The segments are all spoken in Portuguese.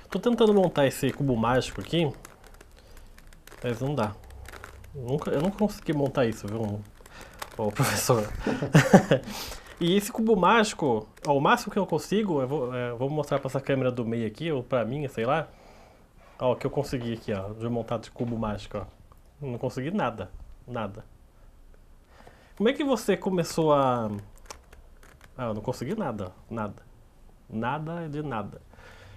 Tô tentando montar esse cubo mágico aqui, mas não dá. Eu nunca consegui montar isso, viu, ô professor? E esse cubo mágico, ó, o máximo que eu consigo, vou mostrar pra essa câmera do meio aqui, ou pra mim, sei lá. Ó, o que eu consegui aqui, ó, de montar de cubo mágico, ó. Não consegui nada, nada. Como é que você começou a... Ah, eu não consegui nada, nada. Nada de nada.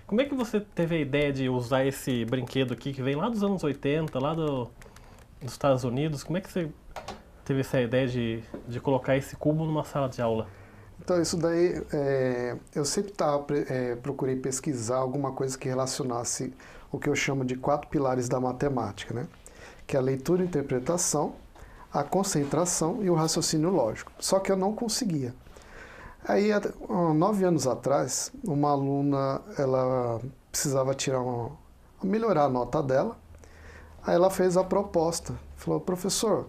Como é que você teve a ideia de usar esse brinquedo aqui, que vem lá dos anos 80, dos Estados Unidos? Como é que você teve essa ideia de colocar esse cubo numa sala de aula? Então, isso daí, eu sempre procurei pesquisar alguma coisa que relacionasse o que eu chamo de 4 pilares da matemática, né? Que é a leitura e interpretação, a concentração e o raciocínio lógico. Só que eu não conseguia. Aí, há 9 anos atrás, uma aluna, ela precisava melhorar a nota dela. Aí ela fez a proposta. Falou, professor,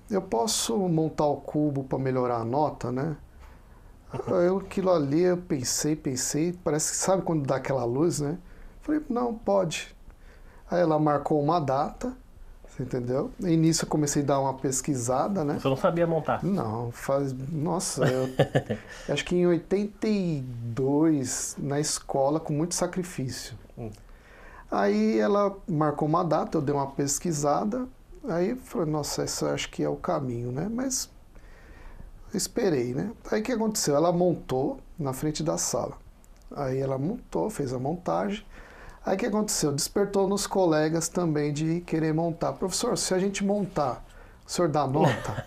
eu posso montar o cubo para melhorar a nota, né? Aquilo ali, eu pensei, parece que sabe quando dá aquela luz, né? Falei, não, pode. Aí ela marcou uma data, você entendeu? E nisso eu comecei a dar uma pesquisada, né? Você não sabia montar? Não, nossa, eu acho que em 82, na escola, com muito sacrifício. Aí ela marcou uma data, eu dei uma pesquisada, aí eu falei, nossa, isso acho que é o caminho, né? Mas esperei, né? Aí o que aconteceu? Ela montou na frente da sala. Aí ela montou, fez a montagem. Aí o que aconteceu? Despertou nos colegas também de querer montar. Professor, se a gente montar, o senhor dá nota?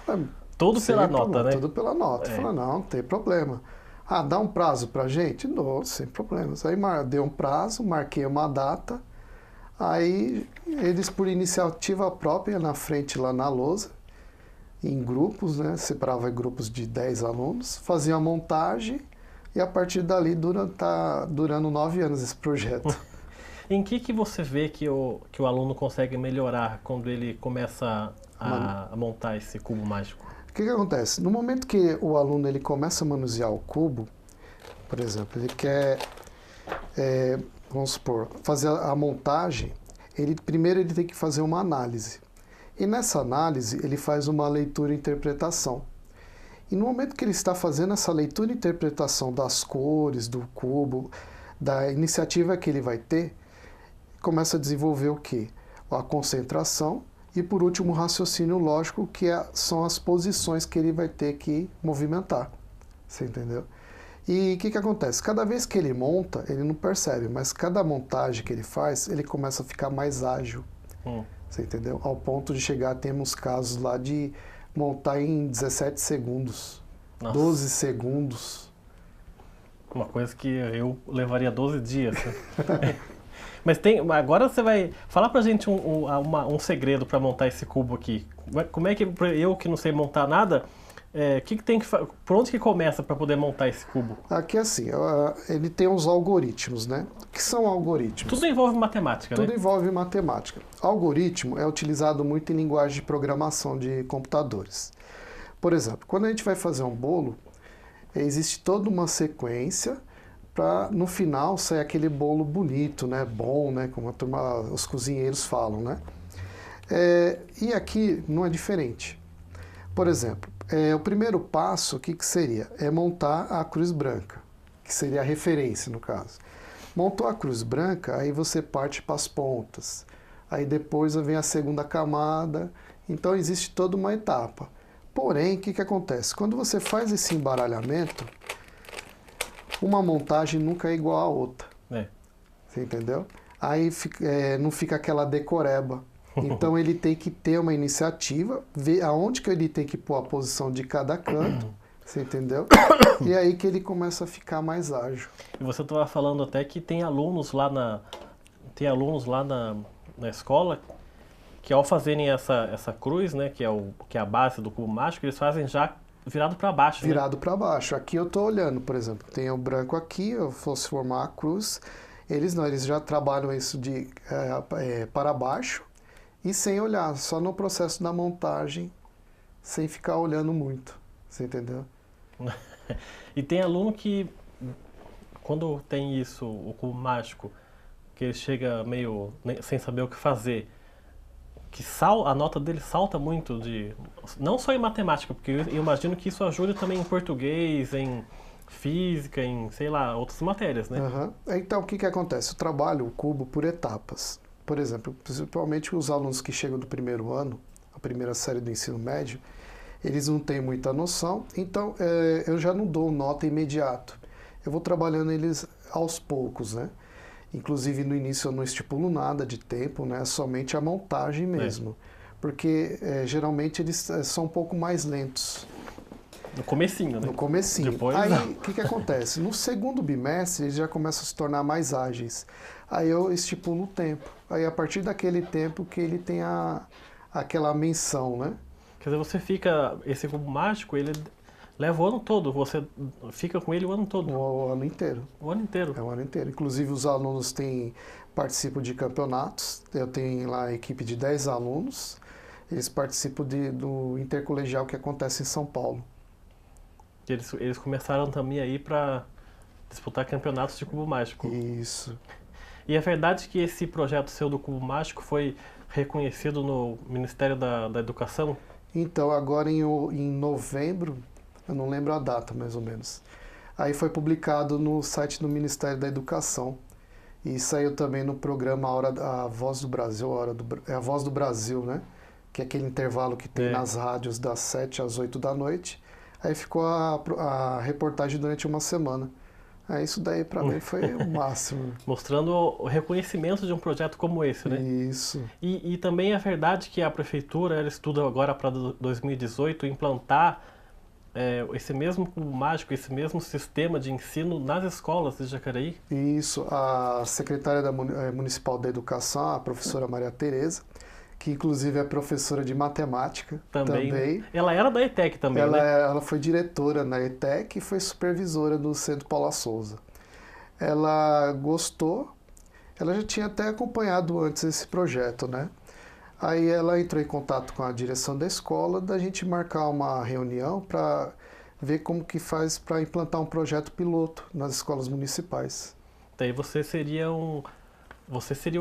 Falei, Tudo pela nota, problema, né? tudo pela nota. É. Falei, não tem problema. Ah, dá um prazo pra gente? Não, sem problemas. Aí deu um prazo, marquei uma data. Aí eles, por iniciativa própria, na frente lá na lousa, em grupos, né? Separava em grupos de 10 alunos, faziam a montagem e a partir dali tá durando 9 anos esse projeto. Em que você vê que o aluno consegue melhorar quando ele começa a montar esse cubo mágico? O que acontece? No momento que o aluno ele começa a manusear o cubo, por exemplo, ele quer, vamos supor, fazer a montagem, primeiro ele tem que fazer uma análise. E nessa análise ele faz uma leitura e interpretação. E no momento que ele está fazendo essa leitura e interpretação das cores, do cubo, da iniciativa que ele vai ter, começa a desenvolver o quê? A concentração e, por último, o raciocínio lógico, que são as posições que ele vai ter que movimentar. Você entendeu? E o que acontece? Cada vez que ele monta, ele não percebe, mas cada montagem que ele faz, ele começa a ficar mais ágil. Você entendeu? Ao ponto de chegar, temos casos lá de montar em 17 segundos, Nossa. 12 segundos. Uma coisa que eu levaria 12 dias. Né? Mas agora você vai falar pra gente um segredo para montar esse cubo aqui. Como é que eu que não sei montar nada, por onde que começa para poder montar esse cubo? Aqui assim, ele tem uns algoritmos, né? O que são algoritmos? Tudo envolve matemática, Tudo né? envolve matemática. Algoritmo é utilizado muito em linguagem de programação de computadores. Por exemplo, quando a gente vai fazer um bolo, existe toda uma sequência para no final sair aquele bolo bonito, né? Bom, né? Como os cozinheiros falam, né? E aqui não é diferente. Por exemplo, o primeiro passo, o que seria? É montar a cruz branca, que seria a referência no caso. Montou a cruz branca, aí você parte para as pontas. Aí depois vem a segunda camada. Então existe toda uma etapa. Porém, o que acontece? Quando você faz esse embaralhamento, uma montagem nunca é igual à outra. Você entendeu? Aí não fica aquela decoreba. Então ele tem que ter uma iniciativa, ver aonde que ele tem que pôr a posição de cada canto, você entendeu? E aí que ele começa a ficar mais ágil. E você estava falando até que tem alunos lá na escola que ao fazerem essa cruz, né, que é a base do cubo mágico, eles fazem já virado para baixo. Virado para baixo. Aqui eu estou olhando, por exemplo, tem o branco aqui, eu fosse formar a cruz. Eles não, eles já trabalham isso de para baixo. E sem olhar, só no processo da montagem, sem ficar olhando muito. Você entendeu? E tem aluno que, quando tem isso, o cubo mágico, que ele chega meio sem saber o que fazer, que a nota dele salta muito não só em matemática, porque eu imagino que isso ajuda também em português, em física, em, sei lá, outras matérias, né? Uhum. Então, o que acontece? Eu trabalho o cubo por etapas. Por exemplo, principalmente os alunos que chegam do primeiro ano, a primeira série do ensino médio, eles não têm muita noção, então eu já não dou nota imediato. Eu vou trabalhando eles aos poucos, né? Inclusive, no início eu não estipulo nada de tempo, né? Somente a montagem mesmo. Porque geralmente eles são um pouco mais lentos. No comecinho, né? No comecinho. Depois, aí, não. o que acontece? No segundo bimestre, eles já começam a se tornar mais ágeis. Aí eu estipulo o tempo. Aí, a partir daquele tempo que ele tem aquela menção, né? Quer dizer, você fica... Esse cubo mágico, ele leva o ano todo. Você fica com ele o ano todo. O ano inteiro. O ano inteiro. É o ano inteiro. Inclusive, os alunos participam de campeonatos. Eu tenho lá a equipe de 10 alunos. Eles participam do intercolegial que acontece em São Paulo. Eles começaram também aí para disputar campeonatos de cubo mágico. Isso. E é verdade que esse projeto seu do cubo mágico foi reconhecido no Ministério da Educação? Então, agora em novembro, eu não lembro a data mais ou menos, aí foi publicado no site do Ministério da Educação e saiu também no programa A Voz do Brasil, a Voz do Brasil, né? Que é aquele intervalo que tem nas rádios das 7 às 8 da noite. Aí ficou a reportagem durante uma semana. Isso daí para mim foi o máximo. Mostrando o reconhecimento de um projeto como esse, né? Isso. E também é verdade que a prefeitura ela estuda agora para 2018 implantar esse mesmo cubo mágico, esse mesmo sistema de ensino nas escolas de Jacareí? Isso. A secretária municipal da Educação, a professora Maria Tereza, que inclusive é professora de matemática também. Ela era da ETEC também, né? Ela foi diretora na ETEC e foi supervisora do Centro Paula Souza. Ela gostou, ela já tinha até acompanhado antes esse projeto, né? Aí ela entrou em contato com a direção da escola, da gente marcar uma reunião para ver como que faz para implantar um projeto piloto nas escolas municipais. Daí você seria o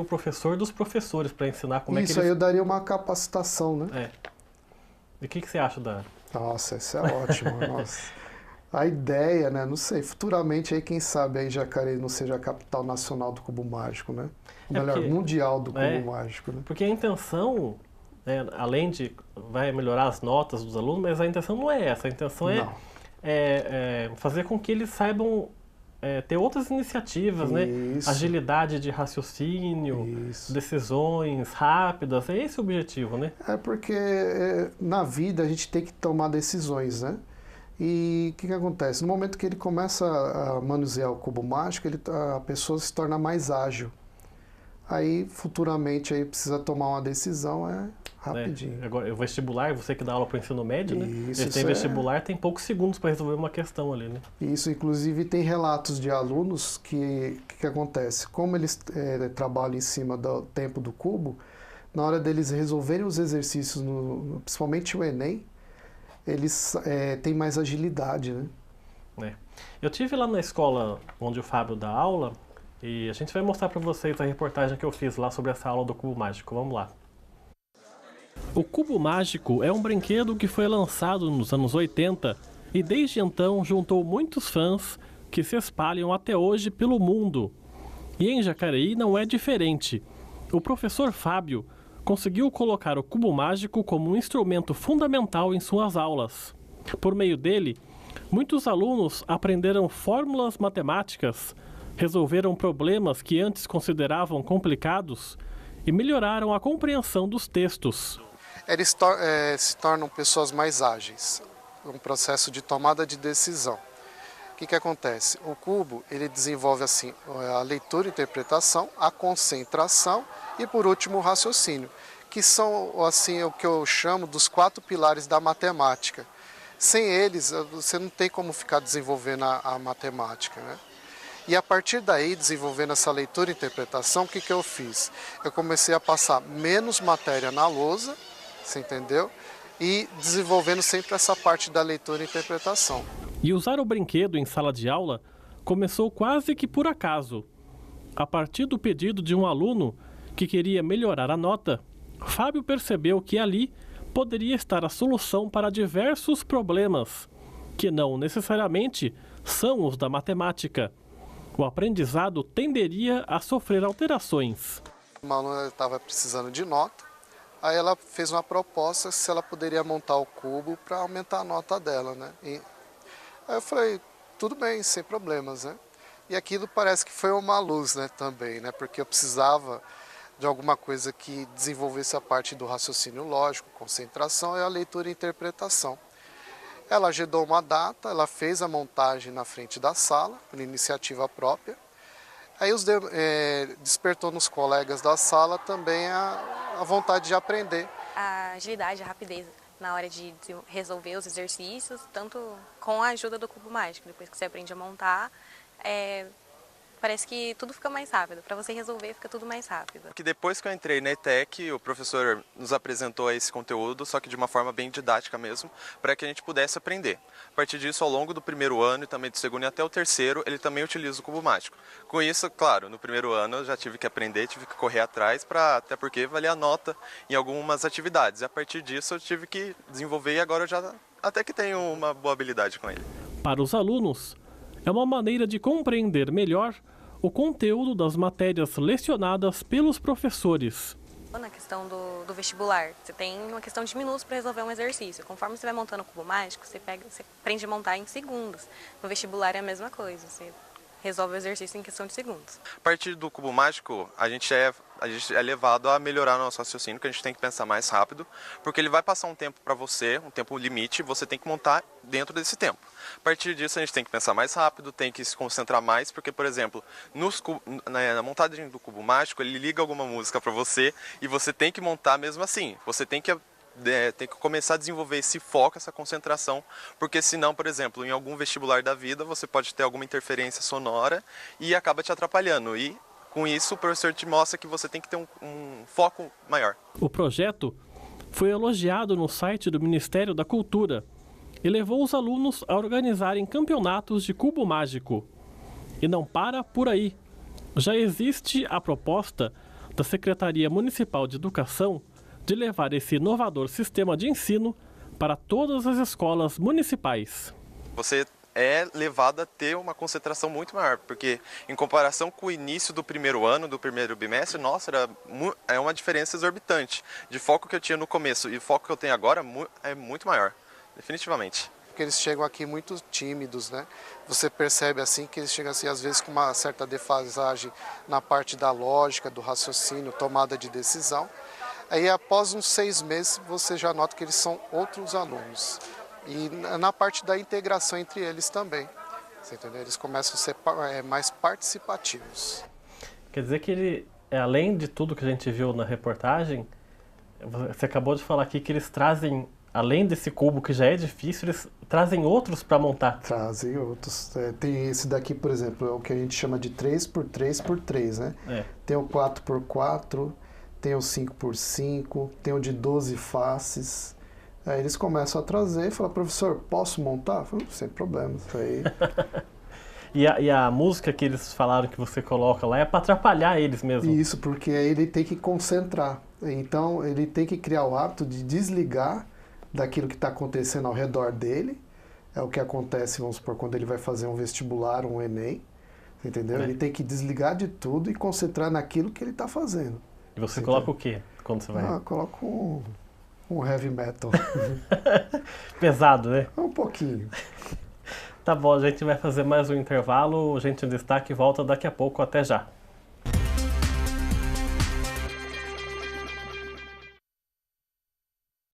professor dos professores para ensinar como é que Isso aí eu daria uma capacitação, né? E o que você acha da... Nossa, isso é ótimo. Nossa. A ideia, né? Não sei, futuramente aí quem sabe aí Jacareí não seja a capital nacional do cubo mágico, né? Melhor, mundial do cubo mágico, né? Porque a intenção, além de vai melhorar as notas dos alunos, mas a intenção não é essa. A intenção é fazer com que eles saibam ter outras iniciativas, né? Agilidade de raciocínio, decisões rápidas, é esse o objetivo, né? É porque na vida a gente tem que tomar decisões, né? E o que acontece? No momento que ele começa a manusear o cubo mágico, a pessoa se torna mais ágil. Aí, futuramente, aí precisa tomar uma decisão, rapidinho. Agora, o vestibular, você que dá aula para o ensino médio, né? Isso tem vestibular, tem poucos segundos para resolver uma questão ali, né? Isso, inclusive, tem relatos de alunos que acontece? Como eles trabalham em cima do tempo do cubo, na hora deles resolverem os exercícios, principalmente o Enem, eles têm mais agilidade, né? Eu tive lá na escola onde o Fábio dá aula, e a gente vai mostrar para vocês a reportagem que eu fiz lá sobre essa aula do cubo mágico. Vamos lá. O cubo mágico é um brinquedo que foi lançado nos anos 80 e desde então juntou muitos fãs que se espalham até hoje pelo mundo. E em Jacareí não é diferente. O professor Fábio conseguiu colocar o cubo mágico como um instrumento fundamental em suas aulas. Por meio dele, muitos alunos aprenderam fórmulas matemáticas, resolveram problemas que antes consideravam complicados e melhoraram a compreensão dos textos. Eles se tornam pessoas mais ágeis, um processo de tomada de decisão. O que acontece? O cubo ele desenvolve assim a leitura e interpretação, a concentração e por último o raciocínio, que são assim o que eu chamo dos 4 pilares da matemática. Sem eles você não tem como ficar desenvolvendo a matemática, né? E a partir daí, desenvolvendo essa leitura e interpretação, o que eu fiz? Eu comecei a passar menos matéria na lousa, você entendeu? E desenvolvendo sempre essa parte da leitura e interpretação. E usar o brinquedo em sala de aula começou quase que por acaso. A partir do pedido de um aluno que queria melhorar a nota, Fábio percebeu que ali poderia estar a solução para diversos problemas, que não necessariamente são os da matemática. O aprendizado tenderia a sofrer alterações. Uma aluna estava precisando de nota, aí ela fez uma proposta se ela poderia montar o cubo para aumentar a nota dela, né? Aí eu falei, tudo bem, sem problemas, né? E aquilo parece que foi uma luz, né, também, né? Porque eu precisava de alguma coisa que desenvolvesse a parte do raciocínio lógico, concentração e a leitura e interpretação. Ela agendou uma data, ela fez a montagem na frente da sala, por iniciativa própria. Aí despertou nos colegas da sala também a vontade de aprender. A agilidade, a rapidez na hora de resolver os exercícios, tanto com a ajuda do cubo mágico. Depois que você aprende a montar, parece que tudo fica mais rápido. Para você resolver, fica tudo mais rápido. Que depois que eu entrei na ETEC, o professor nos apresentou esse conteúdo, só que de uma forma bem didática mesmo, para que a gente pudesse aprender. A partir disso, ao longo do primeiro ano e também do segundo e até o terceiro, ele também utiliza o cubo mágico. Com isso, claro, no primeiro ano eu já tive que aprender, tive que correr atrás, até porque valia a nota em algumas atividades. E a partir disso eu tive que desenvolver e agora eu já até que tenho uma boa habilidade com ele. Para os alunos, é uma maneira de compreender melhor o conteúdo das matérias lecionadas pelos professores. Na questão do vestibular, você tem uma questão de minutos para resolver um exercício. Conforme você vai montando o cubo mágico, você aprende a montar em segundos. No vestibular é a mesma coisa, você resolve o exercício em questão de segundos. A partir do cubo mágico, a gente é levado a melhorar nosso raciocínio, que a gente tem que pensar mais rápido, porque ele vai passar um tempo para você, um tempo limite, você tem que montar dentro desse tempo. A partir disso, a gente tem que pensar mais rápido, tem que se concentrar mais, porque, por exemplo, na montagem do cubo mágico, ele liga alguma música para você e você tem que montar mesmo assim. Você tem que começar a desenvolver esse foco, essa concentração, porque senão, por exemplo, em algum vestibular da vida, você pode ter alguma interferência sonora e acaba te atrapalhando. E com isso, o professor te mostra que você tem que ter um foco maior. O projeto foi elogiado no site do Ministério da Cultura e levou os alunos a organizarem campeonatos de cubo mágico. E não para por aí. Já existe a proposta da Secretaria Municipal de Educação de levar esse inovador sistema de ensino para todas as escolas municipais. Você é levado a ter uma concentração muito maior, porque em comparação com o início do primeiro ano, do primeiro bimestre, nossa, é uma diferença exorbitante. De foco que eu tinha no começo e o foco que eu tenho agora é muito maior, definitivamente. Porque eles chegam aqui muito tímidos, né? Você percebe assim que eles chegam assim, às vezes com uma certa defasagem na parte da lógica, do raciocínio, tomada de decisão. Aí após uns 6 meses você já nota que eles são outros alunos. E na parte da integração entre eles também. Você entendeu? Eles começam a ser mais participativos. Quer dizer que ele, além de tudo que a gente viu na reportagem, você acabou de falar aqui que eles trazem, além desse cubo que já é difícil, eles trazem outros para montar. Trazem outros. Tem esse daqui, por exemplo, é o que a gente chama de 3x3x3, né? Tem o 4x4, tem o 5x5, tem o de 12 faces. Aí eles começam a trazer e falam, professor, posso montar? Eu falo, sem problema. Aí... E a música que eles falaram que você coloca lá é para atrapalhar eles mesmo. Isso, porque aí ele tem que concentrar. Então ele tem que criar o hábito de desligar daquilo que está acontecendo ao redor dele. É o que acontece, vamos supor, quando ele vai fazer um vestibular, um Enem. Entendeu? Ele tem que desligar de tudo e concentrar naquilo que ele está fazendo. E você coloca o quê quando você vai? Coloco um heavy metal. Pesado, né? Um pouquinho. Tá bom, a gente vai fazer mais um intervalo. O Gente em Destaque volta daqui a pouco. Até já.